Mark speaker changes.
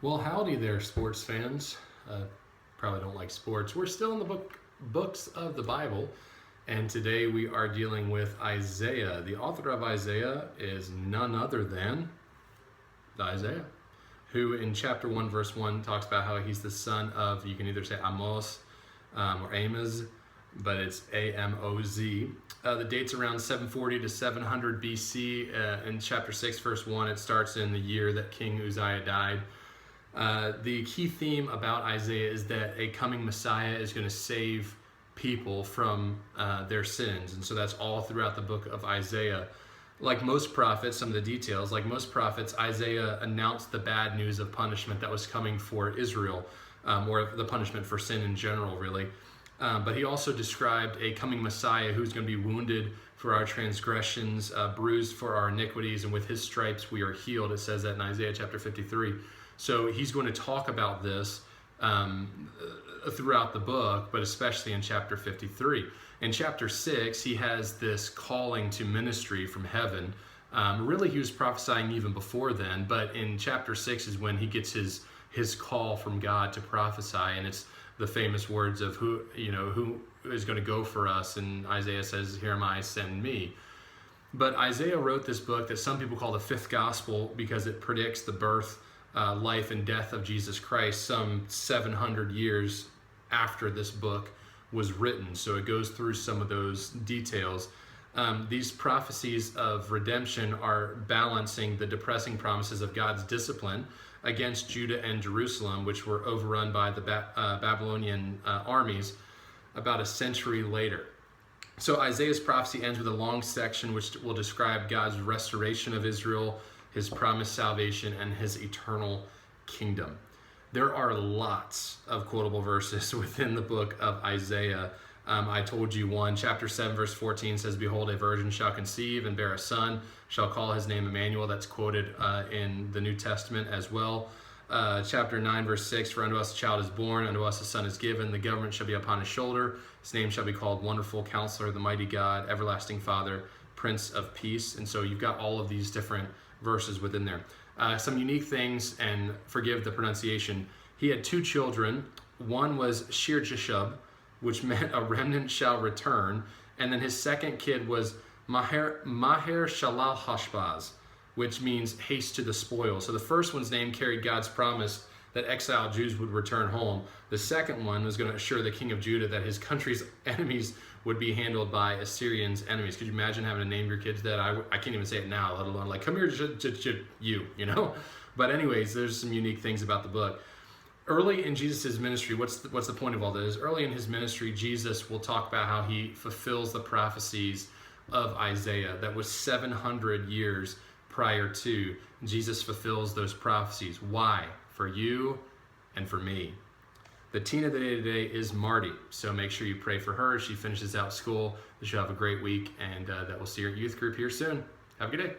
Speaker 1: Well, howdy there, sports fans. Probably don't like sports. We're still in the books of the Bible, and today we are dealing with Isaiah. The author of Isaiah is none other than Isaiah, who in chapter 1, verse 1 talks about how he's the son of, you can either say Amos or Amos, but it's A-M-O-Z. The date's around 740 to 700 BC. In chapter 6, verse 1, it starts in the year that King Uzziah died. The key theme about Isaiah is that a coming Messiah is going to save people from their sins. And so that's all throughout the book of Isaiah. Like most prophets, some of the details, like most prophets, Isaiah announced the bad news of punishment that was coming for Israel, or the punishment for sin in general, really. But he also described a coming Messiah who's going to be wounded for our transgressions, bruised for our iniquities, and with his stripes we are healed. It says that in Isaiah chapter 53. So he's going to talk about this throughout the book, but especially in chapter 53. In chapter 6, he has this calling to ministry from heaven. Really, he was prophesying even before then, but in chapter 6 is when he gets his call from God to prophesy, and it's the famous words of who is going to go for us, and Isaiah says, "Here am I, send me." But Isaiah wrote this book that some people call the fifth gospel because it predicts the birth, life, and death of Jesus Christ some 700 years after this book was written. So it goes through some of those details. These prophecies of redemption are balancing the depressing promises of God's discipline against Judah and Jerusalem, which were overrun by the Babylonian armies about a century later. So Isaiah's prophecy ends with a long section which will describe God's restoration of Israel, his promised salvation, and his eternal kingdom. There are lots of quotable verses within the book of Isaiah. I told you one. Chapter 7, verse 14 says, "Behold, a virgin shall conceive and bear a son, shall call his name Emmanuel." That's quoted in the New Testament as well. Chapter 9, verse 6, "For unto us a child is born, unto us a son is given, the government shall be upon his shoulder. His name shall be called Wonderful Counselor, the Mighty God, Everlasting Father, Prince of Peace." And so you've got all of these different verses within there. Some unique things, and forgive the pronunciation. He had two children. One was Shir Jashub, which meant a remnant shall return. And then his second kid was Maher Shalal Hashbaz, which means haste to the spoil. So the first one's name carried God's promise that exiled Jews would return home. The second one was going to assure the king of Judah that his country's enemies would be handled by Assyrians' enemies. Could you imagine having to name your kids that? I can't even say it now, let alone like, come here, you know? But anyways, there's some unique things about the book. Early in Jesus' ministry, what's the point of all this? Early in his ministry, Jesus will talk about how he fulfills the prophecies of Isaiah that was 700 years prior to. Jesus fulfills those prophecies. Why? For you and for me. The teen of the day today is Marty, so make sure you pray for her as she finishes out school. She'll have a great week, and that we'll see her at youth group here soon. Have a good day.